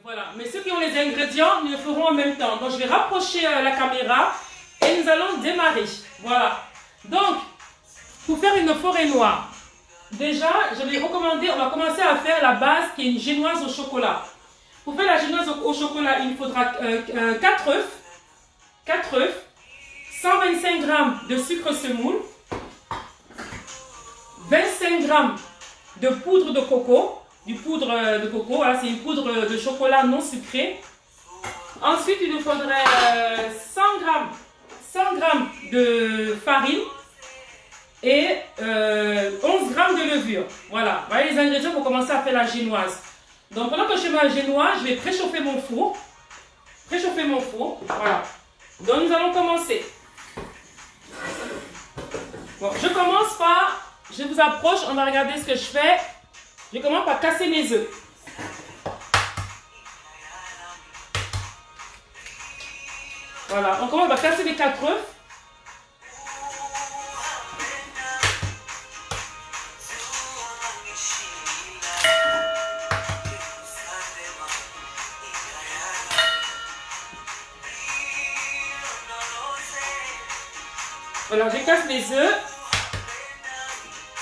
Voilà, mais ceux qui ont les ingrédients, nous le ferons en même temps. Donc, je vais rapprocher la caméra et nous allons démarrer. Voilà. Donc, pour faire une forêt noire, déjà, je vais recommander, on va commencer à faire la base qui est une génoise au chocolat. Pour faire la génoise au chocolat, il faudra 4 œufs, 125 g de sucre semoule, 25 g de poudre de coco, voilà, c'est une poudre de chocolat non sucré. Ensuite, il nous faudrait 100 g de farine et 11 g de levure. Voilà, voyez les ingrédients pour commencer à faire la génoise. Donc pendant que je fais ma génoise, je vais préchauffer mon four. Voilà. Donc nous allons commencer. Bon, je commence par, je vous approche, on va regarder ce que je fais. Je commence par casser mes œufs. Voilà, on commence par casser les 4 œufs. Voilà, je casse les œufs.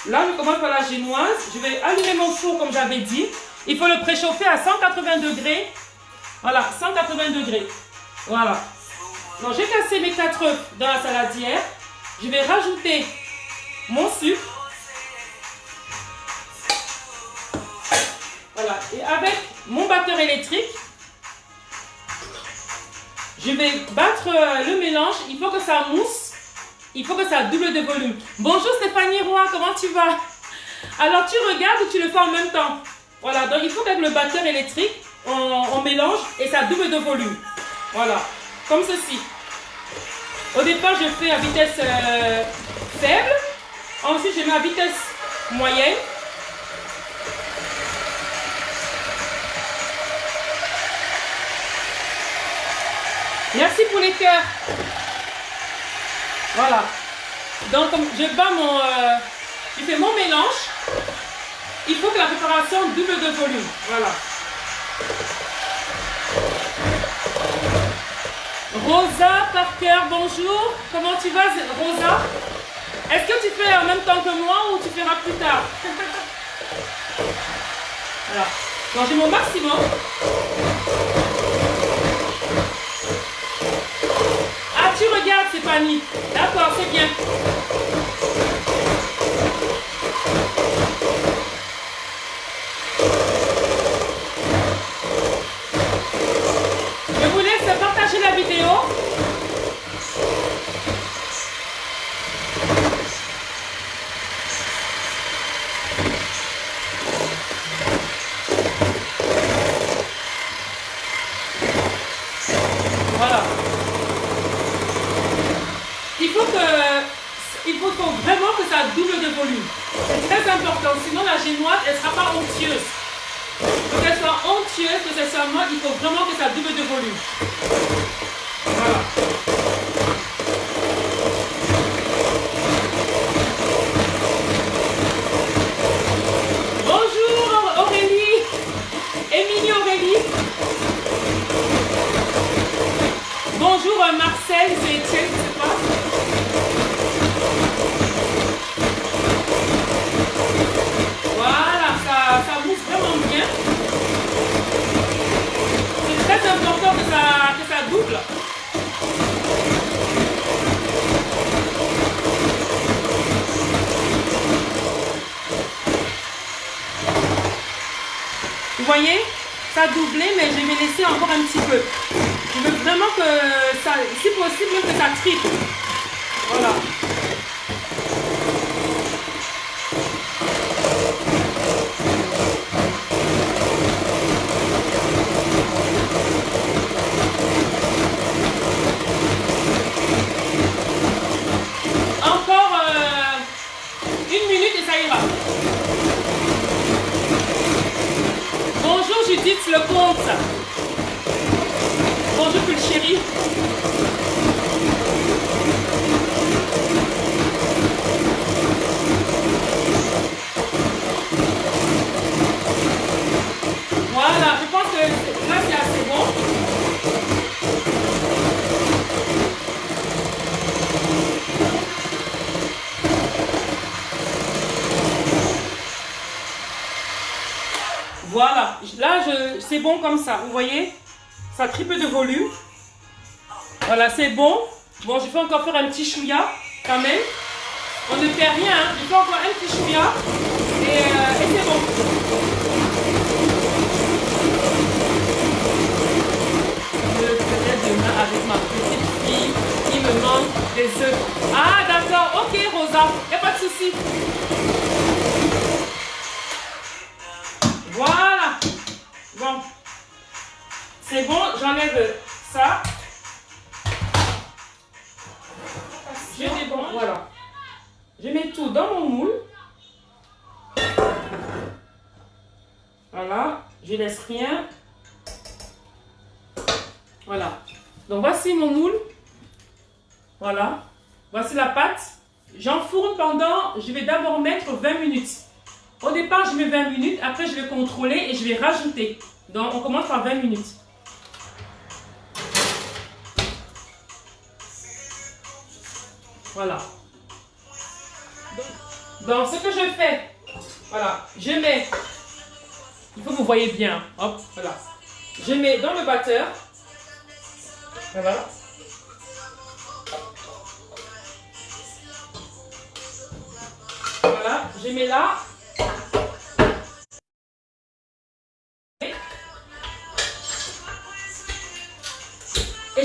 Là, je commence par la génoise. Je vais allumer mon four comme j'avais dit. Il faut le préchauffer à 180 degrés. Voilà, 180 degrés. Voilà. Donc, j'ai cassé mes 4 œufs dans la saladière. Je vais rajouter mon sucre. Voilà. Et avec mon batteur électrique, je vais battre le mélange. Il faut que ça mousse. Il faut que ça double de volume. Bonjour Stéphanie Roy, comment tu vas? Alors tu regardes ou tu le fais en même temps? Voilà, donc il faut qu'avec le batteur électrique, on mélange et ça double de volume. Voilà, comme ceci. Au départ, je fais à vitesse faible. Ensuite, je mets à vitesse moyenne. Merci pour les cœurs. Voilà. Donc, je fais mon mélange. Il faut que la préparation double de volume. Voilà. Rosa Parker, bonjour. Comment tu vas, Rosa? Est-ce que tu fais en même temps que moi ou tu feras plus tard? Voilà. Donc, j'ai mon maximum. Ah, tu regardes, Stéphanie. D'accord, c'est bien. Je vous laisse partager la vidéo. Voilà. Il faut vraiment que ça double de volume. C'est très important, sinon la génoise, elle ne sera pas onctueuse. Pour qu'elle soit onctueuse, que ce soit moi, il faut vraiment que ça double de volume. Voilà. Bonjour Aurélie, Émilie Aurélie. Bonjour Marcel, c'est Étienne, je ne sais pas. Voilà, ça mousse vraiment bien. C'est très important que ça double. Vous voyez, ça a doublé, mais je vais laisser encore un petit peu. Je veux vraiment que ça, si possible, que ça triple. Voilà. Encore 1 minute et ça ira. Bonjour Judith Lecomte. Bonjour Pulchérie. Voilà, je pense que là, Voilà. Là, c'est bon comme ça. Vous voyez? Ça triple de volume. Voilà, c'est bon. Bon, je vais encore faire un petit chouïa quand même. On ne perd rien. Hein. Je fais encore un petit chouïa. Et c'est bon. Je ferai demain avec ma petite fille qui me manque des œufs. Ah, d'accord. Ok, Rosa. Il n'y a pas de souci. Voilà. Bon. C'est bon. J'enlève ça. Je débranche. Voilà. Je mets tout dans mon moule. Voilà. Je laisse rien. Voilà. Donc voici mon moule. Voilà. Voici la pâte. J'enfourne pendant, je vais d'abord mettre 20 minutes. Au départ, je mets 20 minutes. Après, je vais contrôler et je vais rajouter. Donc, on commence par 20 minutes. Voilà. Donc, ce que je fais, voilà, je mets, il faut que vous voyez bien, hop, voilà. Je mets dans le batteur, voilà. Voilà, je mets là. Et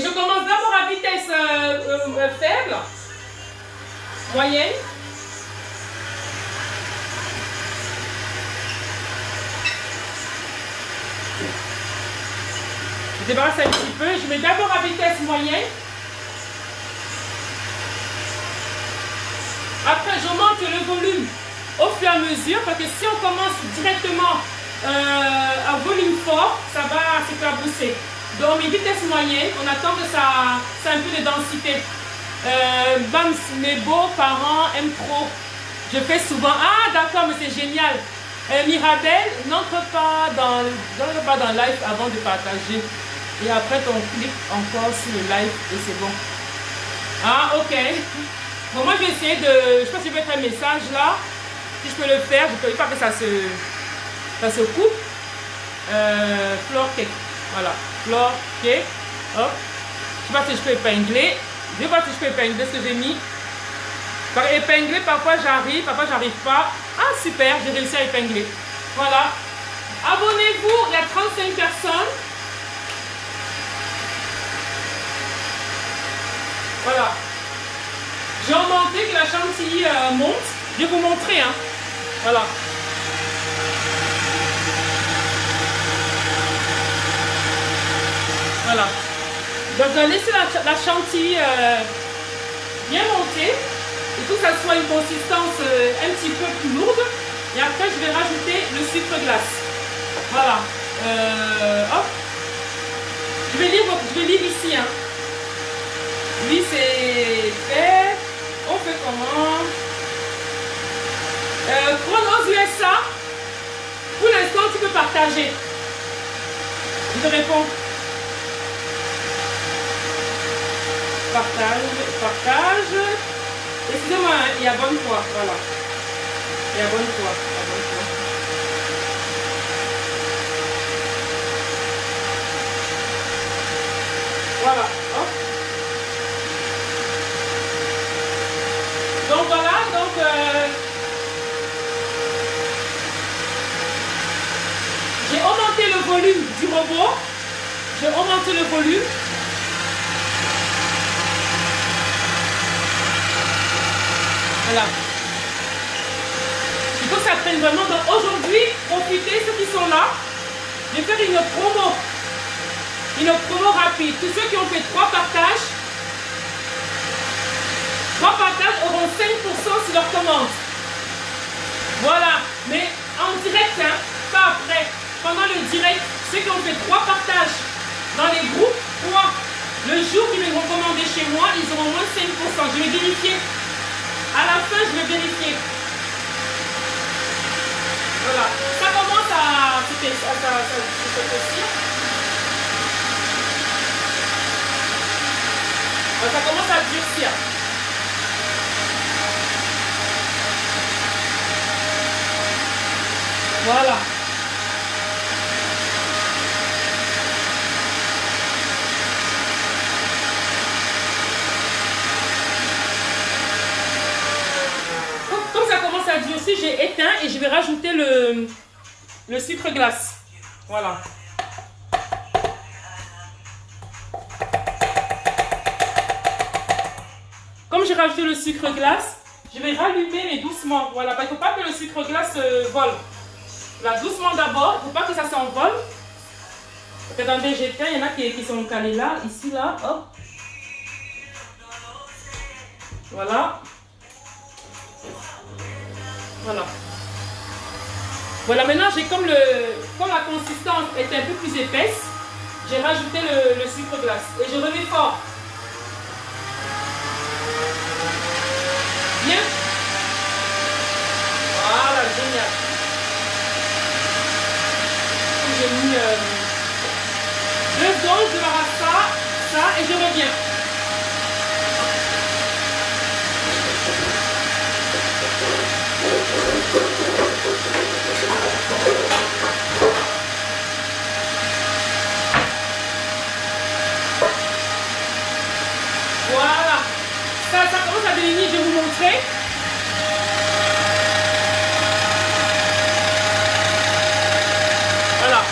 je commence d'abord à vitesse faible, moyenne. Je débarrasse un petit peu. Je mets d'abord à vitesse moyenne. Après, j'augmente le volume au fur et à mesure parce que si on commence directement à volume fort, ça va s'éclabousser. Donc, mes vitesses moyennes, on attend que ça ait un peu de densité. Bams, mes beaux-parents aiment trop. Je fais souvent, ah d'accord, mais c'est génial. Mirabelle, n'entre pas dans le live avant de partager. Et après, on clique encore sur le live et c'est bon. Ah, ok. Bon, moi, je vais essayer de... Je sais pas si je vais mettre un message là. Si je peux le faire, je peux pas que ça se coupe. Floor cake. Voilà. Floor cake. Hop. Je sais pas si je peux épingler. Je sais pas si je peux épingler ce que j'ai mis. Par épingler, parfois j'arrive pas. Ah, super, j'ai réussi à épingler. Voilà. Abonnez-vous, il y a 35 personnes. Voilà. J'ai augmenté que la chantilly monte. Je vais vous montrer. Hein. Voilà. Voilà. Donc, je vais laisser la chantilly bien monter. Et que ça soit une consistance un petit peu plus lourde. Et après, je vais rajouter le sucre glace. Voilà. Hop. Je vais lire ici. Hein. Lui, c'est fait. On fait comment? Chronos USA. Pour l'instant, tu peux partager. Je te réponds. Partage. Excusez-moi, il y a bonne foi. Voilà. Il y a bonne foi. Voilà. Hop. Donc voilà, j'ai augmenté le volume du robot. J'ai augmenté le volume. Voilà. Il faut que ça prenne vraiment. Donc aujourd'hui, profitez, ceux qui sont là, je vais faire une promo. Une promo rapide. Tous ceux qui ont fait 3 partages auront 5% sur leur commande. Voilà. Mais en direct, hein, pas après. Pendant le direct, ceux qui ont fait 3 partages dans les groupes, 3, le jour qu'ils viendront commander chez moi, ils auront moins 5%. Je vais vérifier. À la fin, je vais vérifier. Voilà. Ça commence à se grossir. Ça commence à durcir. Voilà. j'ai éteint et je vais rajouter le sucre glace. Voilà. Comme j'ai rajouté le sucre glace, je vais rallumer mais doucement. Voilà, il ne faut pas que le sucre glace vole. Là, doucement d'abord, il ne faut pas que ça s'envole. Attendez, j'éteins, il y en a qui sont calés là, ici, là, hop. Voilà. Voilà. Voilà, maintenant j'ai comme la consistance est un peu plus épaisse, j'ai rajouté le sucre glace et je remets fort. Bien. Voilà, génial. J'ai mis 2 secondes, je débarrasse ça et je reviens. Voilà, ça commence à devenir, je vais vous montrer. Voilà,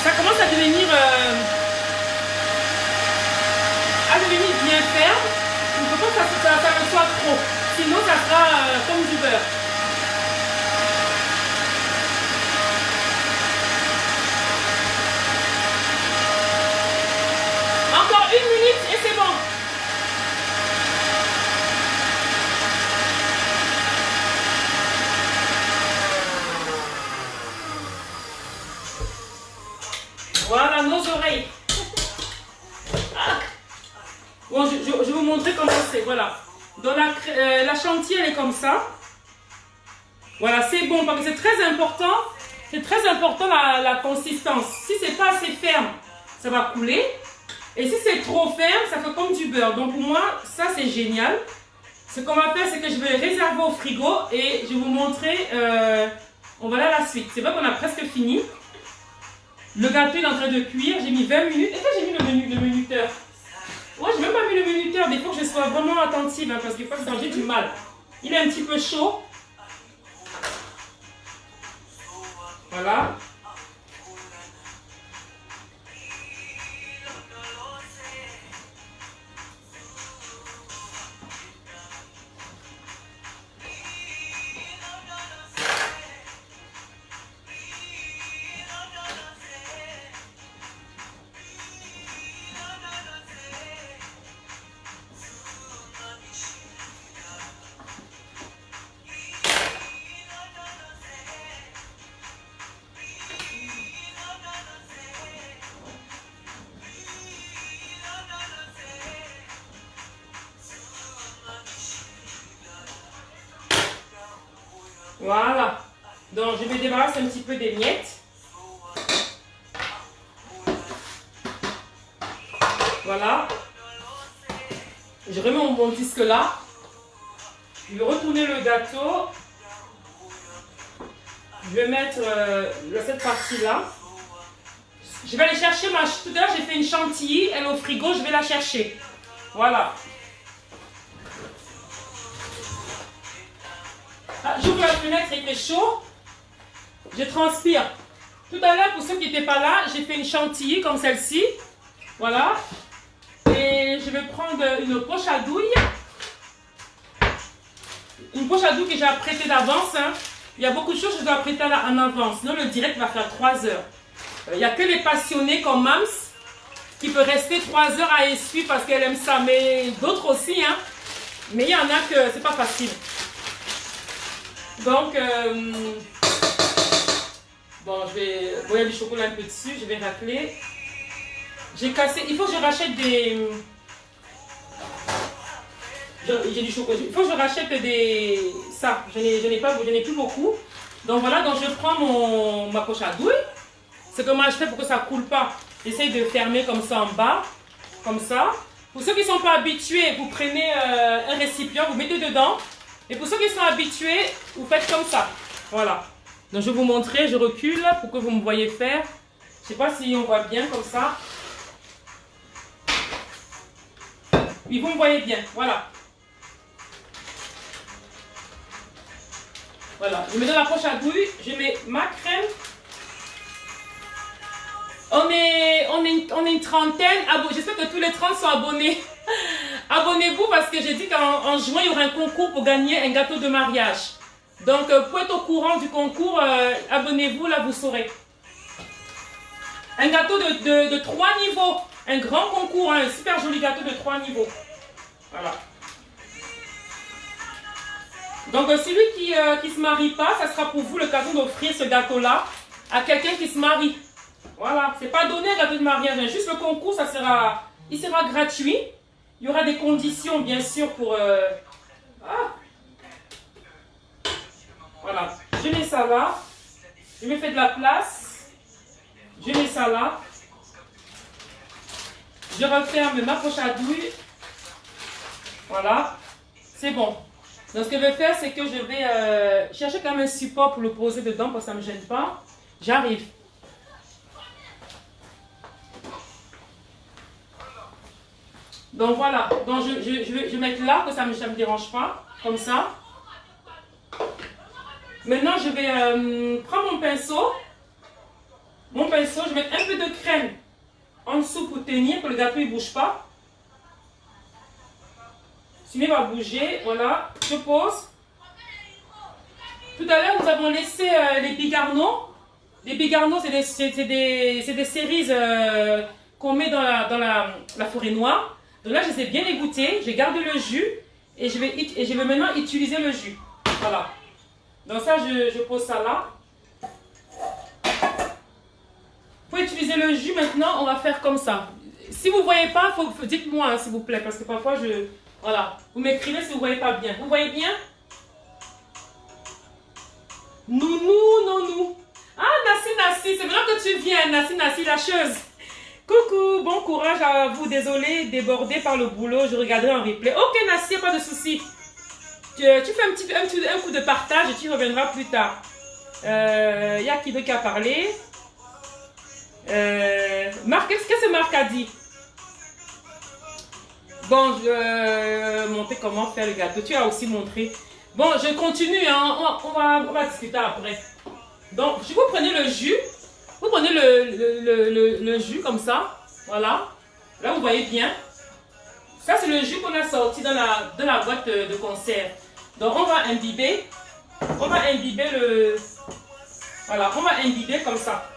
ça commence à devenir bien ferme. Il ne faut pas que ça ne soit trop, sinon ça sera comme du beurre. Encore 1 minute et c'est bon. Voilà nos oreilles. Ah. Bon, je vais vous montrer comment c'est. Voilà. Donc la chantilly, elle est comme ça. Voilà, c'est bon parce que c'est très important. C'est très important la consistance. Si c'est pas assez ferme, ça va couler. Et si c'est trop ferme, ça fait comme du beurre. Donc pour moi, ça c'est génial. Ce qu'on va faire, c'est que je vais réserver au frigo et je vais vous montrer. On va aller à la suite. C'est vrai qu'on a presque fini. Le gâteau est en train de cuire. J'ai mis 20 minutes. Est-ce que j'ai mis le minuteur? Ouais, j'ai même pas mis le minuteur. Mais il faut que je sois vraiment attentive parce qu'il faut que j'ai du mal. Il est un petit peu chaud. Voilà. Voilà. Donc, je vais débarrasser un petit peu des miettes. Voilà. Je remets mon disque là. Je vais retourner le gâteau. Je vais mettre cette partie-là. Je vais aller chercher ma... Tout à l'heure, j'ai fait une chantilly. Elle est au frigo. Je vais la chercher. Voilà. Ah, j'ouvre la fenêtre, il fait chaud. Je transpire. Tout à l'heure, pour ceux qui n'étaient pas là, j'ai fait une chantilly comme celle-ci. Voilà. Et je vais prendre une poche à douille. Une poche à douille que j'ai apprêtée d'avance. Hein. Il y a beaucoup de choses que je dois apprêter en avance. Sinon, le direct va faire 3 heures. Il n'y a que les passionnés comme Mams qui peut rester 3 heures à essuyer parce qu'elle aime ça. Mais d'autres aussi. Hein. Mais il y en a que c'est pas facile. Donc, bon, il y a du chocolat un peu dessus, je vais racler. J'ai cassé, il faut que je rachète des... J'ai du chocolat, il faut que je rachète des... Ça, je n'ai plus beaucoup. Donc voilà, donc je prends ma poche à douille. C'est comment je fais pour que ça ne coule pas. J'essaie de fermer comme ça en bas, comme ça. Pour ceux qui ne sont pas habitués, vous prenez un récipient, vous mettez dedans. Et pour ceux qui sont habitués, vous faites comme ça. Voilà. Donc je vais vous montrer, je recule pour que vous me voyez faire. Je ne sais pas si on voit bien comme ça. Oui, vous me voyez bien. Voilà. Voilà, je mets dans la poche à douille, je mets ma crème. On est une trentaine. J'espère que tous les 30 sont abonnés. Abonnez-vous parce que j'ai dit qu'en juin, il y aura un concours pour gagner un gâteau de mariage. Donc, pour être au courant du concours, abonnez-vous, là, vous saurez. Un gâteau de 3 niveaux. Un grand concours, un super joli gâteau de 3 niveaux. Voilà. Donc, celui qui ne se marie pas, ça sera pour vous le cadeau d'offrir ce gâteau-là à quelqu'un qui se marie. Voilà, c'est pas donné un gâteau de mariage, hein. Juste le concours, il sera gratuit. Il y aura des conditions, bien sûr, pour... Voilà, je mets ça là. Je me fais de la place. Je mets ça là. Je referme ma poche à douille. Voilà, c'est bon. Donc, ce que je vais faire, c'est que je vais chercher quand même un support pour le poser dedans, parce que ça ne me gêne pas. J'arrive. Donc voilà, donc je vais mettre là, que ça ne me dérange pas, comme ça. Maintenant, je vais prendre mon pinceau. Mon pinceau, je vais mettre un peu de crème en dessous pour tenir, que le gâteau ne bouge pas. Sinon, il va bouger, voilà, je pose. Tout à l'heure, nous avons laissé les bigarneaux. Les bigarneaux, c'est des cerises qu'on met dans la forêt noire. Donc là, je les ai bien égouttées. J'ai gardé le jus et je vais maintenant utiliser le jus. Voilà. Donc ça, je pose ça là. Pour utiliser le jus, maintenant, on va faire comme ça. Si vous ne voyez pas, dites-moi, hein, s'il vous plaît, parce que parfois, voilà. Vous m'écrivez si vous ne voyez pas bien. Vous voyez bien? Nounou, nounou. Ah, Nassi, c'est vrai que tu viens, Nassi, la chose. Coucou, bon courage à vous. Désolé, débordé par le boulot, je regarderai en replay. Ok, Nassi, pas de souci. Tu fais un coup de partage et tu reviendras plus tard. Il y a qui d'autre qui a parlé? Marc, qu'est-ce que Marc a dit? Bon, je vais montrer comment faire le gâteau. Tu as aussi montré. Bon, je continue, hein. On va discuter après. Donc, vous prenez le jus. Vous prenez le jus comme ça. Voilà. Là, vous voyez bien. Ça, c'est le jus qu'on a sorti dans la boîte de conserve. Donc, on va imbiber. On va imbiber Voilà, on va imbiber comme ça.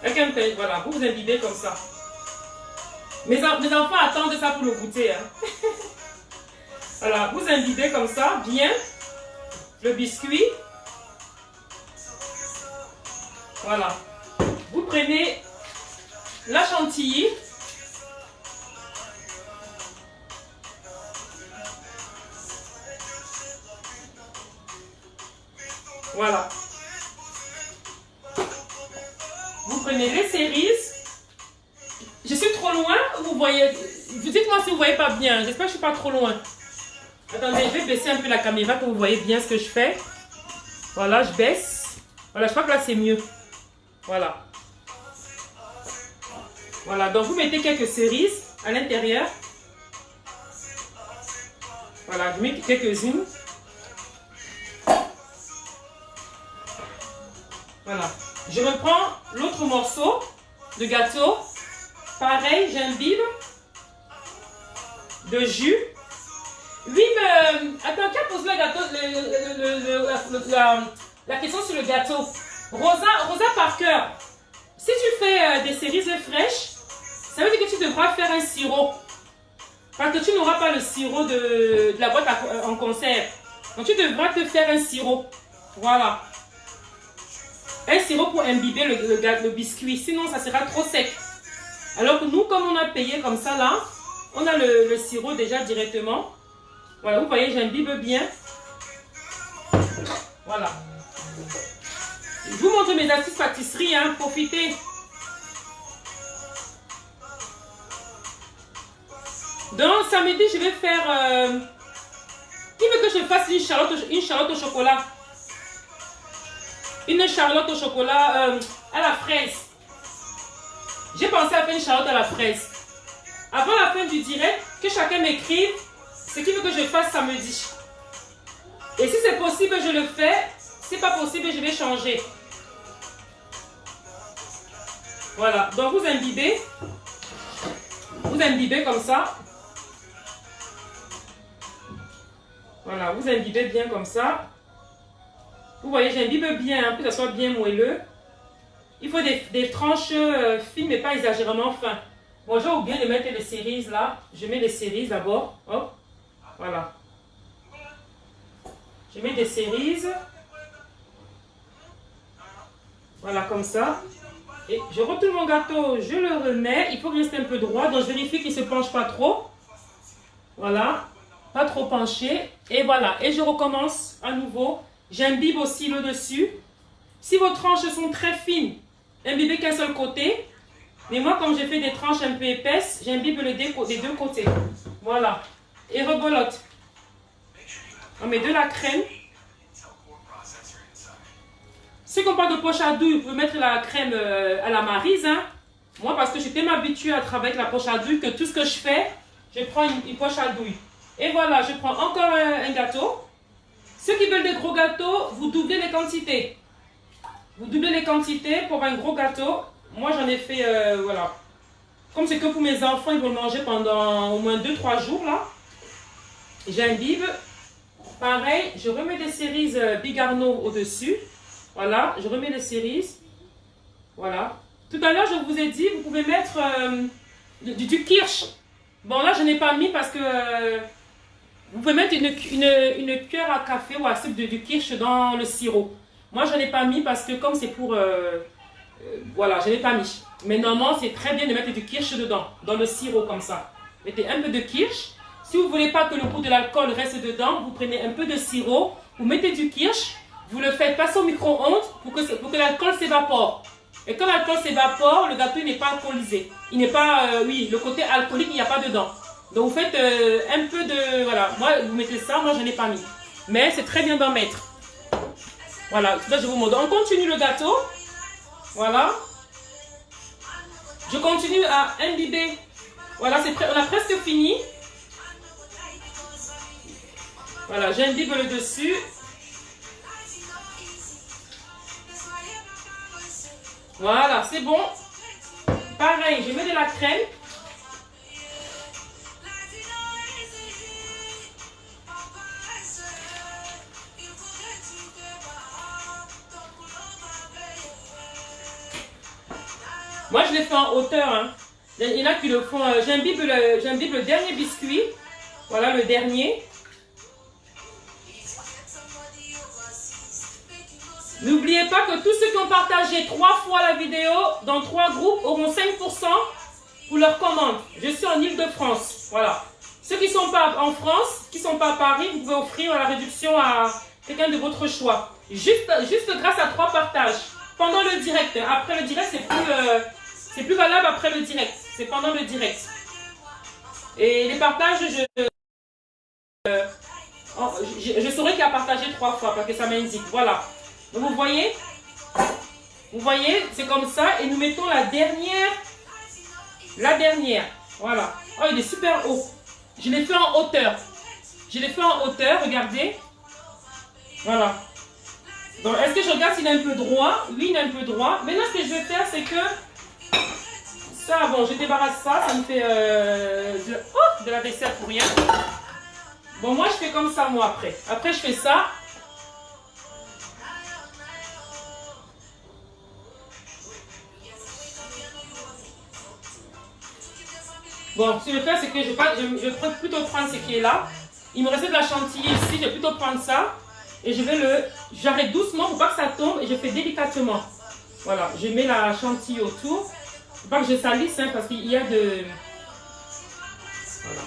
Avec un peu, voilà, vous imbibez comme ça. Mes enfants attendent ça pour le goûter. Hein. Voilà, vous imbibez comme ça, bien. Le biscuit. Voilà. Vous prenez la chantilly. Voilà. Vous prenez les cerises. Je suis trop loin, vous voyez. Dites-moi si vous ne voyez pas bien. J'espère que je ne suis pas trop loin. Attendez, je vais baisser un peu la caméra pour que vous voyez bien ce que je fais. Voilà, je baisse. Voilà, je crois que là c'est mieux. Voilà. Voilà, donc vous mettez quelques cerises à l'intérieur. Voilà, je mets quelques-unes. Voilà. Je reprends l'autre morceau de gâteau. Pareil, j'imbibe de jus. Oui, mais attends, qui a posé le gâteau, la question sur le gâteau? Rosa Parker, si tu fais des cerises fraîches, ça veut dire que tu devras faire un sirop. Parce que tu n'auras pas le sirop de la boîte en conserve. Donc tu devras te faire un sirop. Voilà. Un sirop pour imbiber le biscuit. Sinon, ça sera trop sec. Alors que nous, comme on a payé comme ça là, on a le sirop déjà directement. Voilà, vous voyez, j'imbibe bien. Voilà. Je vous montre mes astuces pâtisserie, hein, profitez. Donc, samedi, je vais faire... Qui veut que je fasse une charlotte au chocolat? Une charlotte au chocolat à la fraise. J'ai pensé à faire une charlotte à la fraise. Avant la fin du direct, que chacun m'écrive ce qu'il veut que je fasse samedi. Et si c'est possible, je le fais. Si c'est pas possible, je vais changer. Voilà, donc vous imbibez. Vous imbibez comme ça. Voilà, vous imbibez bien comme ça. Vous voyez, j'imbibe bien, pour que ça soit bien moelleux. Il faut des tranches fines, mais pas exagérément fins. Bon, j'ai oublié de mettre les cerises là. Je mets les cerises d'abord. Hop, voilà. Je mets des cerises. Voilà, comme ça. Et je retourne mon gâteau, je le remets. Il faut rester un peu droit, donc je vérifie qu'il ne se penche pas trop. Voilà, pas trop penché. Et voilà, et je recommence à nouveau. J'imbibe aussi le dessus. Si vos tranches sont très fines, imbibez qu'un seul côté. Mais moi, comme j'ai fait des tranches un peu épaisses, j'imbibe des deux côtés. Voilà. Et rebolote. On met de la crème. Ceux qui n'ont pas de poche à douille, vous pouvez mettre la crème à la Maryse. Hein. Moi, parce que j'étais m'habituée à travailler avec la poche à douille, que tout ce que je fais, je prends une poche à douille. Et voilà, je prends encore un gâteau. Ceux qui veulent des gros gâteaux, vous doublez les quantités. Vous doublez les quantités pour un gros gâteau. Moi, j'en ai fait, voilà. Comme c'est que pour mes enfants, ils vont le manger pendant au moins 2-3 jours, là. J'imbibe. Pareil, je remets des cerises Bigarno au-dessus. Voilà, je remets les cerises. Voilà. Tout à l'heure, je vous ai dit, vous pouvez mettre du kirsch. Bon, là, je n'ai pas mis parce que vous pouvez mettre une cuillère à café ou à soupe du kirsch dans le sirop. Moi, je n'ai pas mis parce que comme c'est pour... voilà, je n'ai pas mis. Mais normalement, c'est très bien de mettre du kirsch dedans, dans le sirop comme ça. Mettez un peu de kirsch. Si vous ne voulez pas que le goût de l'alcool reste dedans, vous prenez un peu de sirop, vous mettez du kirsch, vous le faites passer au micro-ondes pour que l'alcool s'évapore. Et quand l'alcool s'évapore, le gâteau n'est pas alcoolisé. Il n'est pas, oui, le côté alcoolique, il n'y a pas dedans. Donc vous faites un peu de, voilà, moi vous mettez ça, moi je n'ai pas mis. Mais c'est très bien d'en mettre. Voilà, là je vous montre. On continue le gâteau. Voilà. Je continue à imbiber. Voilà, on a presque fini. Voilà, j'imbibe le dessus. Voilà, c'est bon. Pareil, je mets de la crème. Moi, je l'ai fait en hauteur. Hein. Il y en a qui le font. J'imbibe le dernier biscuit. Voilà, le dernier. N'oubliez pas que tous ceux qui ont partagé 3 fois la vidéo dans 3 groupes auront 5% pour leur commande. Je suis en Île-de-France. Voilà. Ceux qui ne sont pas en France, qui ne sont pas à Paris, vous pouvez offrir la réduction à quelqu'un de votre choix. Juste grâce à 3 partages. Pendant le direct. Après le direct, c'est plus valable après le direct. C'est pendant le direct. Et les partages, je saurais qu'il a partagé 3 fois parce que ça m'indique. Voilà. Donc vous voyez, c'est comme ça. Et nous mettons la dernière. Voilà. Oh, il est super haut. Je l'ai fait en hauteur. Regardez. Voilà. Donc, est-ce que je regarde s'il est un peu droit? Oui, il est un peu droit. Maintenant, ce que je vais faire, c'est que... Ça, bon, je débarrasse ça. Ça me fait de la vaisselle pour rien. Bon, moi, je fais comme ça, moi, après. Après, je fais ça. Bon, ce que je vais faire, c'est que je vais plutôt prendre ce qui est là. Il me restait de la chantilly ici. Je vais plutôt prendre ça. Et je vais j'arrête doucement pour pas que ça tombe. Et je fais délicatement. Voilà, je mets la chantilly autour. Faut pas que je salisse, hein, parce qu'il y a de... Voilà.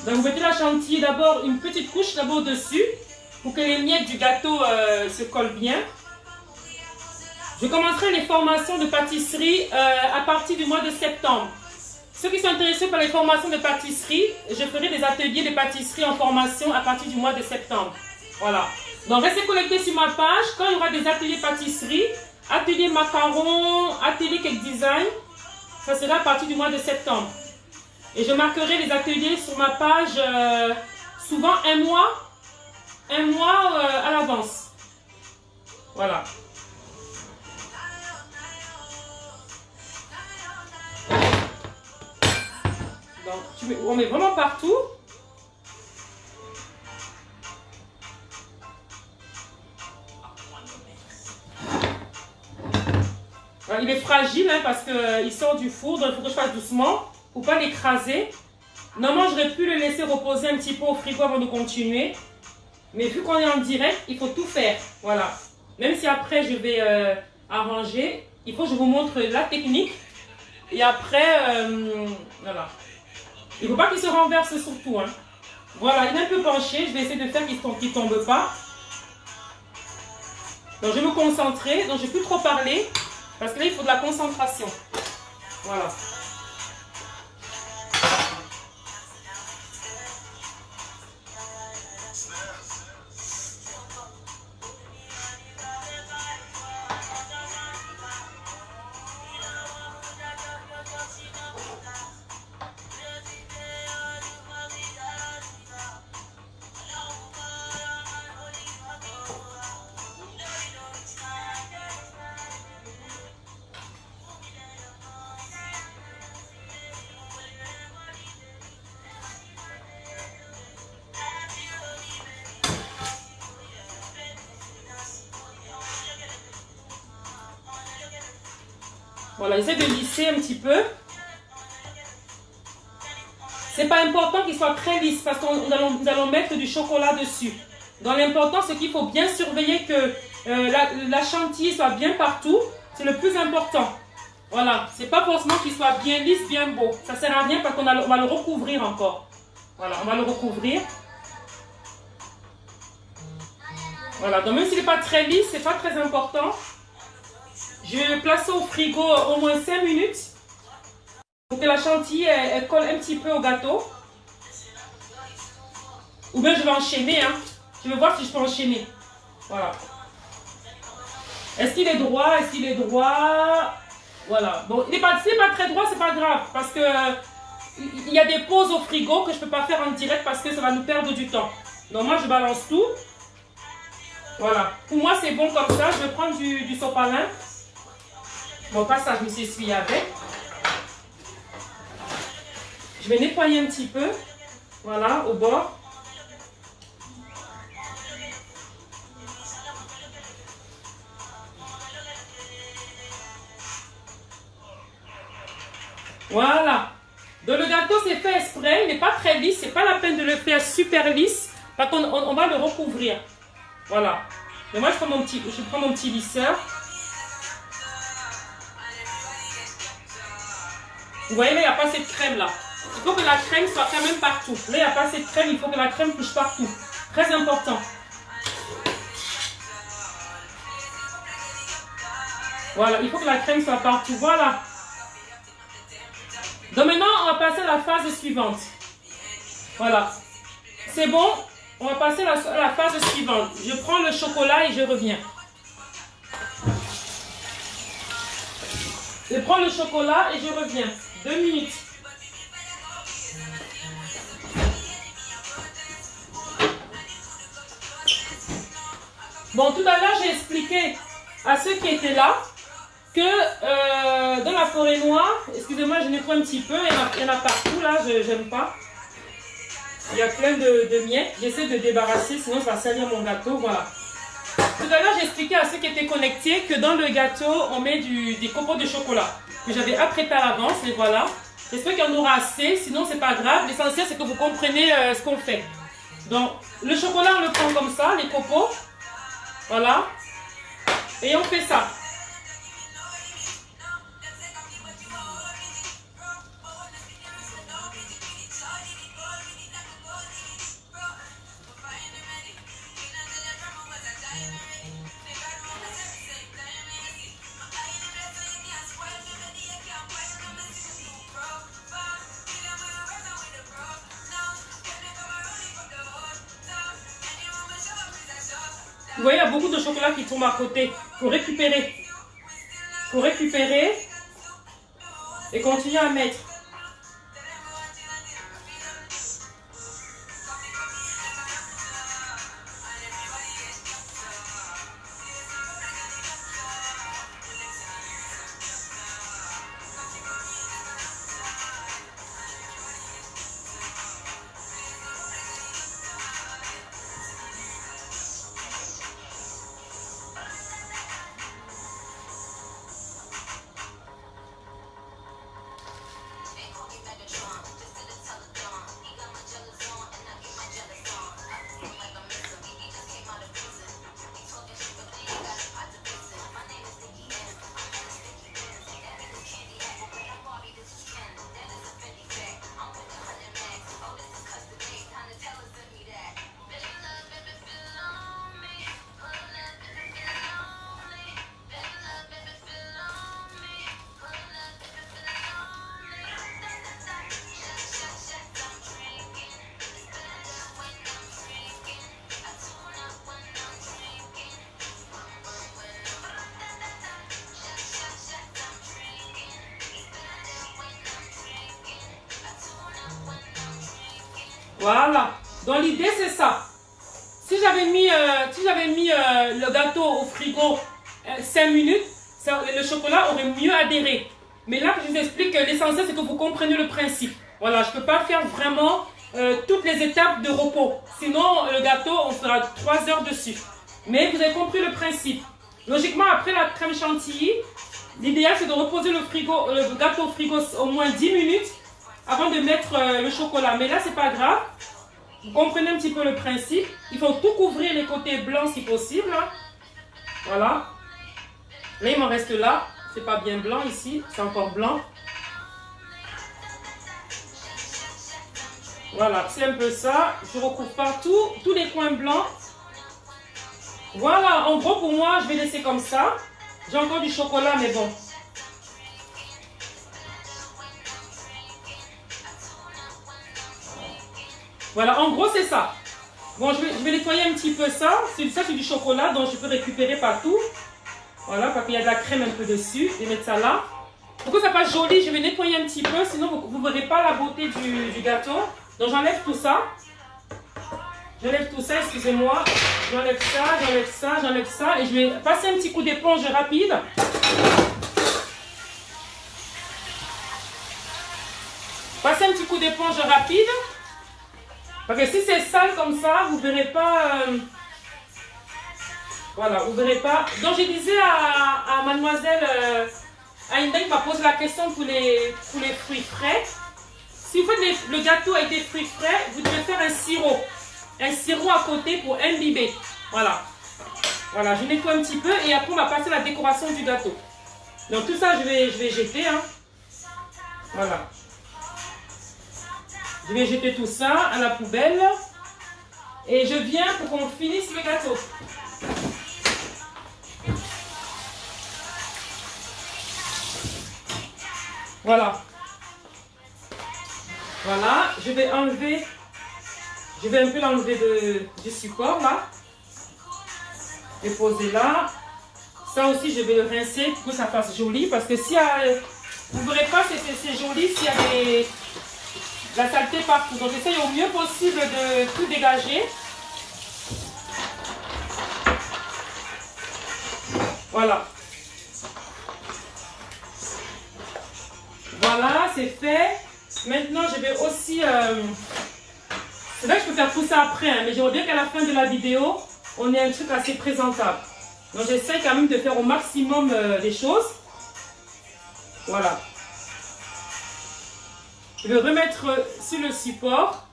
Donc vous mettez la chantilly d'abord, une petite couche d'abord dessus, pour que les miettes du gâteau se collent bien. Je commencerai les formations de pâtisserie à partir du mois de septembre. Ceux qui sont intéressés par les formations de pâtisserie, je ferai des ateliers de pâtisserie en formation à partir du mois de septembre. Voilà. Donc restez connectés sur ma page. Quand il y aura des ateliers pâtisserie, atelier macaron, atelier cake design, Ça sera à partir du mois de septembre. Et je marquerai les ateliers sur ma page souvent un mois à l'avance. Voilà. Donc, on met vraiment partout. Alors, il est fragile hein, parce qu'il sort du four, donc il faut que je fasse doucement pour ne pas l'écraser. Normalement, j'aurais pu le laisser reposer un petit peu au frigo avant de continuer. Mais vu qu'on est en direct, il faut tout faire. Voilà. Même si après, je vais arranger, il faut que je vous montre la technique. Et après, voilà. Il ne faut pas qu'il se renverse surtout. Hein. Voilà, il est un peu penché. Je vais essayer de faire qu'il ne tombe pas. Donc, je vais me concentrer. Donc, je ne vais plus trop parler. Parce que là, il faut de la concentration. Voilà. Voilà, j'essaie de lisser un petit peu. C'est pas important qu'il soit très lisse parce que nous allons mettre du chocolat dessus. Donc l'important c'est qu'il faut bien surveiller que la chantilly soit bien partout. C'est le plus important. Voilà, c'est pas forcément qu'il soit bien lisse, bien beau. Ça sert à rien parce qu'on va le recouvrir encore. Voilà, on va le recouvrir. Voilà, donc même s'il n'est pas très lisse, c'est pas très important. Je vais le placer au frigo au moins 5 minutes pour que la chantilly elle colle un petit peu au gâteau. Ou bien je vais enchaîner. Hein. Je vais voir si je peux enchaîner. Voilà. Est-ce qu'il est droit? Est-ce qu'il est droit? Voilà. Bon, s'il n'est pas très droit, c'est pas grave. Parce que il y a des pauses au frigo que je ne peux pas faire en direct parce que ça va nous perdre du temps. Donc moi, je balance tout. Voilà. Pour moi, c'est bon comme ça. Je vais prendre du sopalin. Bon, pas ça, je me suis essuyé avec. Je vais nettoyer un petit peu. Voilà, au bord. Voilà. Donc le gâteau, c'est fait exprès. Il n'est pas très lisse. C'est pas la peine de le faire super lisse. Parce qu'on on va le recouvrir. Voilà. Mais moi, je prends mon petit lisseur. Vous voyez, là, il n'y a pas assez de crème, là. Il faut que la crème soit quand même partout. Là, il n'y a pas assez de crème. Il faut que la crème touche partout. Très important. Voilà, il faut que la crème soit partout. Voilà. Donc maintenant, on va passer à la phase suivante. Voilà. C'est bon. On va passer à la phase suivante. Je prends le chocolat et je reviens. Je prends le chocolat et je reviens. 2 minutes. Bon, tout à l'heure, j'ai expliqué à ceux qui étaient là que dans la forêt noire, excusez-moi, je nettoie un petit peu, il y en a partout, là, je n'aime pas. Il y a plein de miettes, j'essaie de débarrasser, sinon ça va salir mon gâteau, voilà. Tout à l'heure, j'ai expliqué à ceux qui étaient connectés que dans le gâteau, on met des copeaux de chocolat que j'avais apprêtés à l'avance, et voilà. J'espère qu'il y en aura assez, sinon c'est pas grave. L'essentiel, c'est que vous comprenez ce qu'on fait. Donc, le chocolat, on le prend comme ça, les copeaux. Voilà. Et on fait ça. Vous voyez, il y a beaucoup de chocolat qui tombe à côté. Il faut récupérer. Il faut récupérer. Et continuez à mettre. Voilà. Donc l'idée c'est ça. Si j'avais mis, le gâteau au frigo 5 minutes, le chocolat aurait mieux adhéré. Mais là, je vous explique que l'essentiel c'est que vous compreniez le principe. Voilà, je ne peux pas faire vraiment toutes les étapes de repos. Sinon, le gâteau, on fera 3 heures dessus. Mais vous avez compris le principe. Logiquement, après la crème chantilly, l'idéal c'est de reposer le gâteau au frigo au moins 10 minutes avant de mettre le chocolat. Mais là, c'est pas grave. Vous comprenez un petit peu le principe. Il faut tout couvrir les côtés blancs si possible. Voilà. Là, il m'en reste là. C'est pas bien blanc ici. C'est encore blanc. Voilà, c'est un peu ça. Je recouvre partout, tous les coins blancs. Voilà, en gros, pour moi, je vais laisser comme ça. J'ai encore du chocolat, mais bon. Voilà, en gros, c'est ça. Bon, je vais nettoyer un petit peu ça. Ça, c'est du chocolat, donc je peux récupérer partout. Voilà, parce qu'il y a de la crème un peu dessus. Je vais mettre ça là. Pour que ça fasse joli, je vais nettoyer un petit peu. Sinon, vous ne verrez pas la beauté du gâteau. Donc, j'enlève tout ça. J'enlève tout ça, excusez-moi. J'enlève ça, j'enlève ça, j'enlève ça. Et je vais passer un petit coup d'éponge rapide. Passer un petit coup d'éponge rapide. Parce que si c'est sale comme ça, vous ne verrez pas... voilà, vous ne verrez pas. Donc, je disais à mademoiselle Aïnda qui m'a posé la question pour les fruits frais. Si vous faites le gâteau avec des fruits frais, vous devez faire un sirop. Un sirop à côté pour imbiber. Voilà. Voilà, je nettoie un petit peu et après on va passer à la décoration du gâteau. Donc tout ça, je vais jeter. Hein. Voilà. Je vais jeter tout ça à la poubelle. Et je viens pour qu'on finisse le gâteau. Voilà. Voilà, je vais un peu l'enlever du support là. Et poser là. Ça aussi, je vais le rincer pour que ça fasse joli. Parce que si vous ne verrez pas, c'est joli s'il y a de la saleté partout. Donc, j'essaye au mieux possible de tout dégager. Voilà. Voilà, c'est fait. Maintenant, je vais aussi... c'est vrai que je peux faire tout ça après, hein, mais j'aimerais bien qu'à la fin de la vidéo, on ait un truc assez présentable. Donc, j'essaie quand même de faire au maximum les choses. Voilà. Je vais remettre sur le support.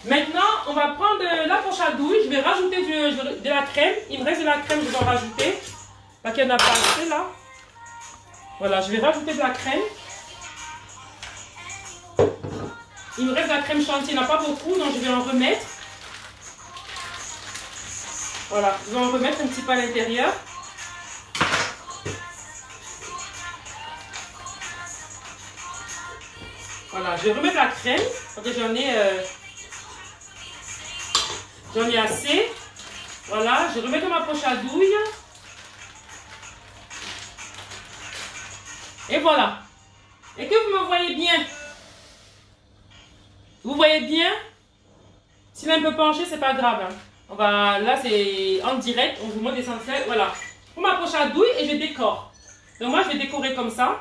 Maintenant, on va prendre la poche à douille. Je vais rajouter de la crème. Il me reste de la crème, je vais en rajouter. Parce qu'il n'y en a pas assez là. Voilà, je vais rajouter de la crème. Il me reste de la crème chantilly, il n'y en a pas beaucoup, donc je vais en remettre. Voilà, je vais en remettre un petit peu à l'intérieur. Voilà, je vais remettre la crème, parce que j'en ai assez. Voilà, je remets dans ma poche à douille. Et voilà. Et que vous me voyez bien. Vous voyez bien? S'il est un peu penché, c'est pas grave. Hein. On va, là, c'est en direct. On vous montre l'essentiel. Voilà. On m'approche à douille et je décore. Donc moi, je vais décorer comme ça.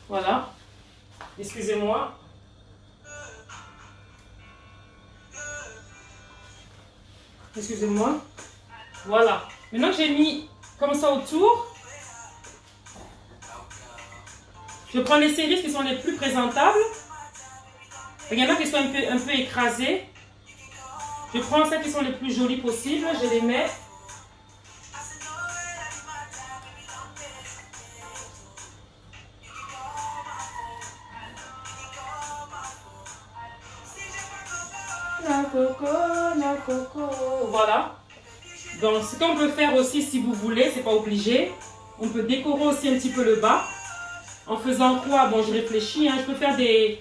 Voilà. Excusez-moi. Excusez-moi. Voilà. Maintenant que j'ai mis comme ça autour, je prends les cerises qui sont les plus présentables. Il y en a qui sont un peu écrasées. Je prends celles qui sont les plus jolies possibles. Je les mets. La coco, la coco. Voilà. Donc, ce qu'on peut faire aussi, si vous voulez, c'est pas obligé. On peut décorer aussi un petit peu le bas. En faisant quoi? Bon, je réfléchis. Hein. Je peux faire des...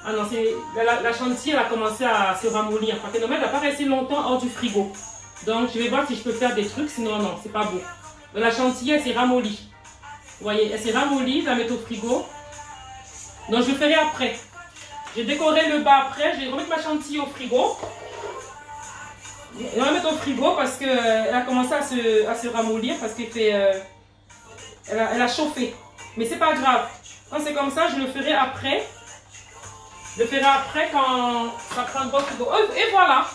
Ah non, la chantilly, elle a commencé à se ramollir. Parce qu'elle n'a pas resté longtemps hors du frigo. Donc, je vais voir si je peux faire des trucs. Sinon, non, c'est pas beau. Donc, la chantilly, elle s'est ramollie. Vous voyez, elle s'est ramollie. Je vais la mettre au frigo. Donc, je le ferai après. J'ai décoré le bas après. Je vais remettre ma chantilly au frigo. Je vais la mettre au frigo parce qu'elle a commencé à se ramollir. Parce qu'elle fait... elle a chauffé. Mais c'est pas grave. Quand c'est comme ça, je le ferai après. Je le ferai après quand ça prendra au frigo. Et voilà.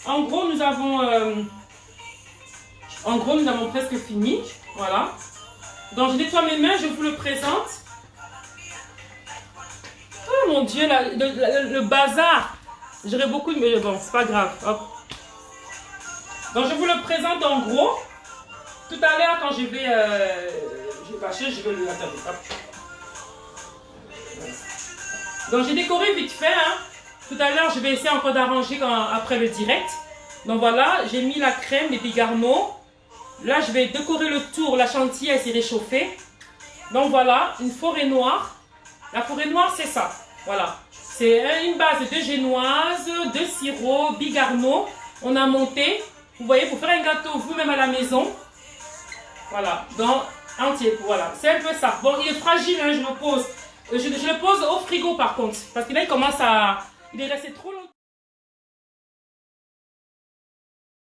En gros, nous avons presque fini. Voilà. Donc, je nettoie mes mains, je vous le présente. Oh mon Dieu, le bazar. J'aurais beaucoup de... Mais bon, c'est pas grave. Hop. Donc, je vous le présente en gros. Tout à l'heure, quand je vais bâcher, je vais le... Attendez, hop. Donc, j'ai décoré vite fait. Hein. Tout à l'heure, je vais essayer encore d'arranger après le direct. Donc, voilà, j'ai mis la crème, les bigarneaux. Là, je vais décorer le tour. La chantilly, elle s'est réchauffée. Donc, voilà, une forêt noire. La forêt noire, c'est ça. Voilà. C'est une base de génoise, de sirop, bigarneau. On a monté. Vous voyez, pour faire un gâteau vous-même à la maison. Voilà. Donc, entier. Voilà. C'est un peu ça. Bon, il est fragile, hein, je le pose. Je le pose au frigo, par contre. Parce que là, il commence à... Il est resté trop longtemps.